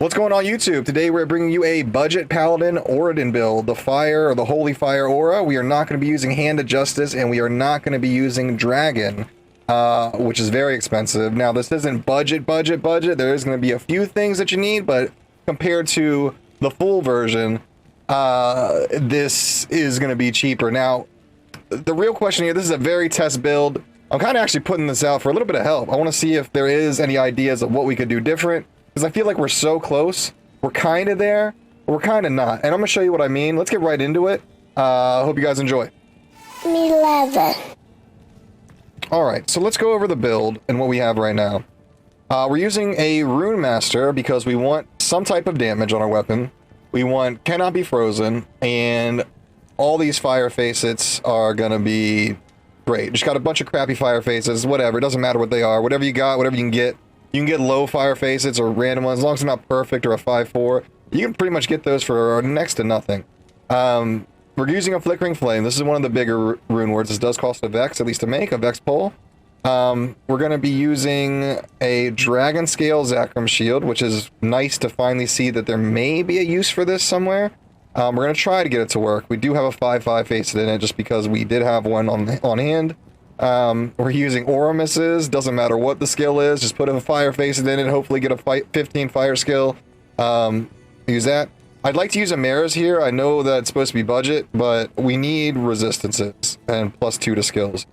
What's going on YouTube? Today we're bringing you a budget paladin Auradin build, the fire or the holy fire aura. We are not going to be using Hand of Justice, and we are not going to be using dragon, which is very expensive. Now this isn't budget. There is going to be a few things that you need, but compared to the full version, this is going to be cheaper. Now the real question here, this is a very test build. I'm kind of actually putting this out for a little bit of help. I want to see if there is any ideas of what we could do different. Because I feel like we're so close. We're kind of there, but we're kind of not. And I'm going to show you what I mean. Let's get right into it. Hope you guys enjoy. 11. Alright, so let's go over the build and what we have right now. We're using a Rune Master because we want some type of damage on our weapon. We want cannot be frozen, and all these fire facets are going to be great. Just got a bunch of crappy fire faces, whatever. It doesn't matter what they are. Whatever you got, whatever you can get. You can get low fire facets or random ones, as long as they're not perfect or a 5/4. You can pretty much get those for next to nothing. We're using a Flickering Flame. This is one of the bigger rune words. This does cost a Vex, at least to make, a Vex pole. We're going to be using a Dragon Scale Zakram Shield, which is nice to finally see that there may be a use for this somewhere. We're going to try to get it to work. We do have a 5/5 facet in it just because we did have one on hand. We're using aura misses. Doesn't matter what the skill is, just put a fire facet in it, hopefully get a 15 fire skill. Use that. I'd like to use a Maris here. I know that it's supposed to be budget, but we need resistances and +2 to skills.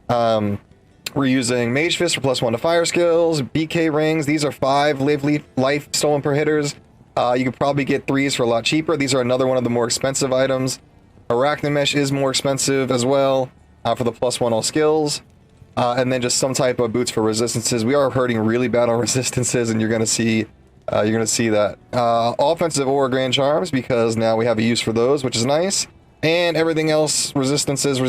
We're using Mage Fist for +1 to fire skills, BK rings. These are 5 life stolen per hitters. You could probably get 3s for a lot cheaper. These are another one of the more expensive items. Arachnid Mesh is more expensive as well. For the +1 all skills, and then just some type of boots for resistances. We are hurting really bad on resistances, and you're gonna see that. Offensive Aura Grand Charms, because now we have a use for those, which is nice. And everything else, resistances.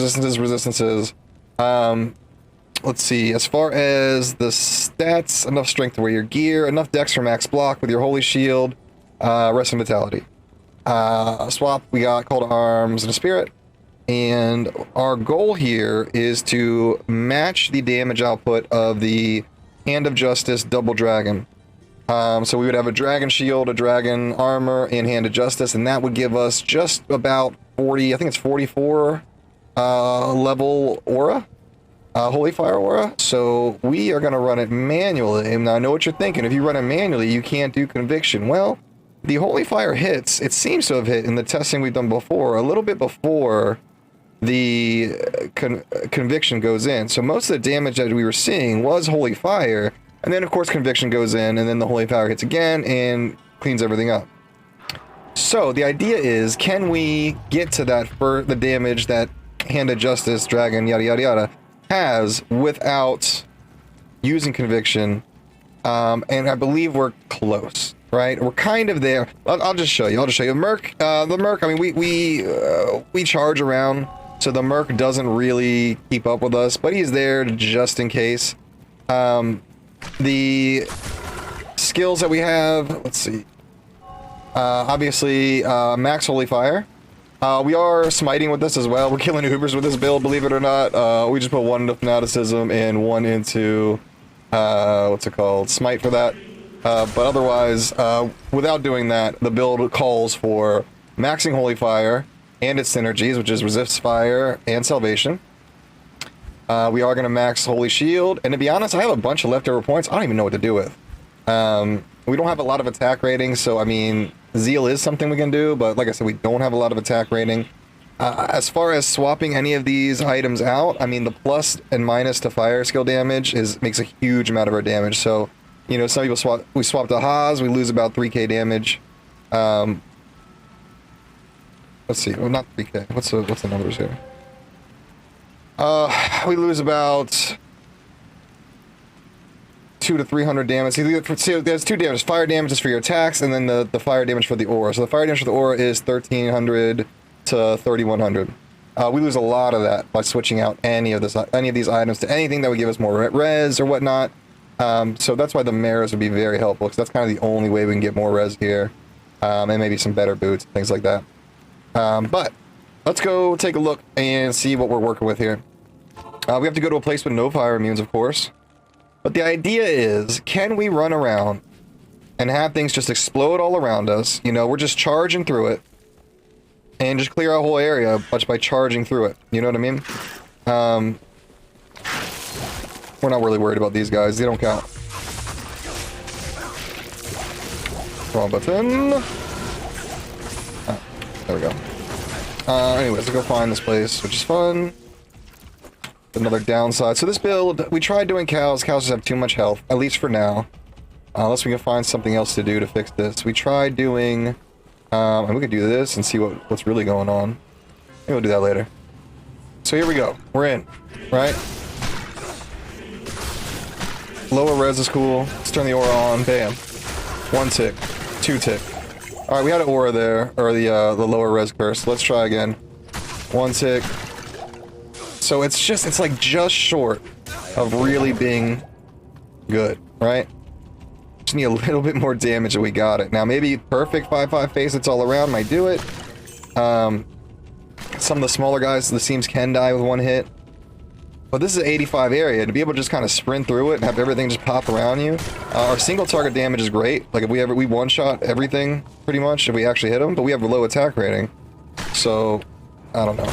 Let's see. As far as the stats, enough strength to wear your gear, enough dex for max block with your holy shield, rest and vitality. Swap. We got Call to Arms and a Spirit. And our goal here is to match the damage output of the Hand of Justice Double Dragon. So we would have a Dragon Shield, a Dragon Armor, and Hand of Justice, and that would give us just about 40, I think it's 44 level Aura, Holy Fire Aura. So we are going to run it manually. And I know what you're thinking. If you run it manually, you can't do Conviction. Well, the Holy Fire hits, it seems to have hit in the testing we've done before, a little bit before the Conviction goes in. So most of the damage that we were seeing was Holy Fire, and then of course Conviction goes in, and then the Holy Fire hits again and cleans everything up. So the idea is, can we get to that for the damage that Hand of Justice, Dragon, yada yada yada has without using Conviction? And I believe we're close, right? We're kind of there. I'll just show you. Merc, the Merc, I mean, we charge around, so the Merc doesn't really keep up with us, but he's there just in case. The skills that we have, let's see. Obviously, Max Holy Fire. We are smiting with this as well. We're killing Ubers with this build, believe it or not. We just put 1 into Fanaticism and 1 into, what's it called? Smite for that. But otherwise, without doing that, the build calls for maxing Holy Fire and its synergies, which is Resist Fire and Salvation. We are going to max Holy Shield, and to be honest, I have a bunch of leftover points I don't even know what to do with. We don't have a lot of attack rating, so I mean, Zeal is something we can do, but like I said, we don't have a lot of attack rating. As far as swapping any of these items out, I mean, the plus and minus to fire skill damage makes a huge amount of our damage, so you know, some people we swap to Haas, we lose about 3k damage. Let's see, well, not 3k, what's the numbers here? We lose about 200 to 300 damage. So there's 2 damage. Fire damage is for your attacks, and then the fire damage for the aura. So the fire damage for the aura is 1300 to 3100. We lose a lot of that by switching out any of these items to anything that would give us more res or whatnot. So that's why the Maris would be very helpful, because that's kind of the only way we can get more res here, and maybe some better boots, things like that. But let's go take a look and see what we're working with here. We have to go to a place with no fire immunes, of course. But the idea is, can we run around and have things just explode all around us. You know, we're just charging through it. And just clear our whole area just by charging through it. You know what I mean? We're not really worried about these guys. They don't count. Wrong button. Oh, there we go. Anyways, let's go find this place, which is fun. Another downside. So this build, we tried doing cows. Cows just have too much health, at least for now. Unless we can find something else to do to fix this. We tried doing... and we could do this and see what's really going on. Maybe we'll do that later. So here we go. We're in, right? Lower res is cool. Let's turn the aura on. Bam. 1 tick. 2 tick. Alright, we had an aura there, or the lower res curse. Let's try again. 1 tick. So it's like just short of really being good, right? Just need a little bit more damage and we got it. Now maybe perfect 5/5 facets all around might do it. Some of the smaller guys, the seams can die with 1 hit. But this is an 85 area. To be able to just kind of sprint through it and have everything just pop around you. Our single target damage is great. Like if we one-shot everything pretty much if we actually hit them. But we have a low attack rating. So, I don't know.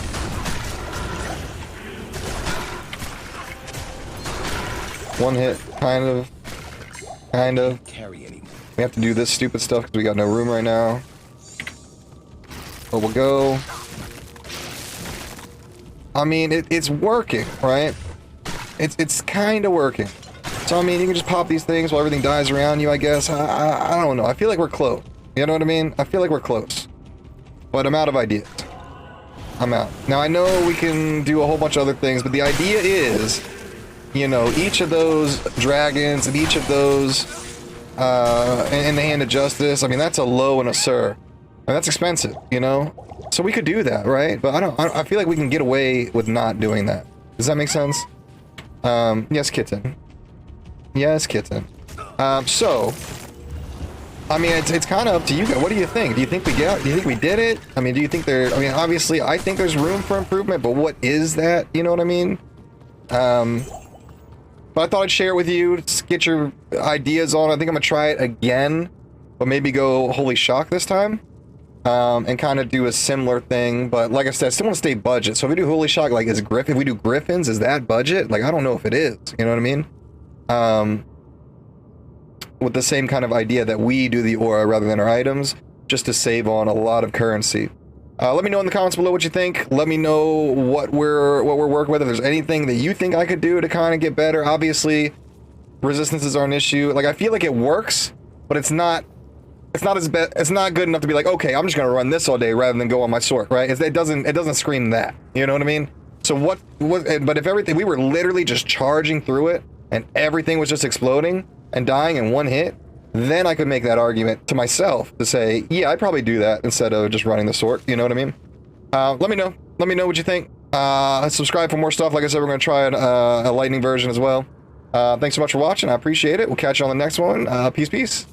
One hit, kind of. We have to do this stupid stuff because we got no room right now. But we'll go. I mean, it's working, right? It's kind of working. So, I mean, you can just pop these things while everything dies around you, I guess. I don't know. I feel like we're close. You know what I mean? I feel like we're close. But I'm out of ideas. I'm out. Now, I know we can do a whole bunch of other things, but the idea is... You know, each of those dragons and each of those in the Hand of Justice, I mean, that's a low and a sir. And that's expensive, you know? So we could do that, right? But I feel like we can get away with not doing that. Does that make sense? Yes, kitten. Yes, kitten. So, I mean, it's kind of up to you guys. What do you think? Do you think we did it? I mean, do you think obviously, I think there's room for improvement, but what is that? You know what I mean? But I thought I'd share it with you, just get your ideas on it. I think I'm gonna try it again, but maybe go Holy Shock this time. And kind of do a similar thing, but like I said, I still want to stay budget. So if we do Holy Shock, like, if we do Griffins, is that budget? Like, I don't know if it is, you know what I mean? With the same kind of idea that we do the aura rather than our items, just to save on a lot of currency. Let me know in the comments below what you think. Let me know what we're working with. If there's anything that you think I could do to kind of get better. Obviously, resistances are an issue. Like, I feel like it works, but it's not good enough to be like, okay, I'm just gonna run this all day rather than go on my sword, right? It doesn't scream that. You know what I mean? So but if everything, we were literally just charging through it and everything was just exploding and dying in 1 hit, then I could make that argument to myself to say, yeah, I'd probably do that instead of just running the sword. You know what I mean? Let me know. Let me know what you think. Subscribe for more stuff. Like I said, we're going to try a lightning version as well. Thanks so much for watching. I appreciate it. We'll catch you on the next one. Peace, peace.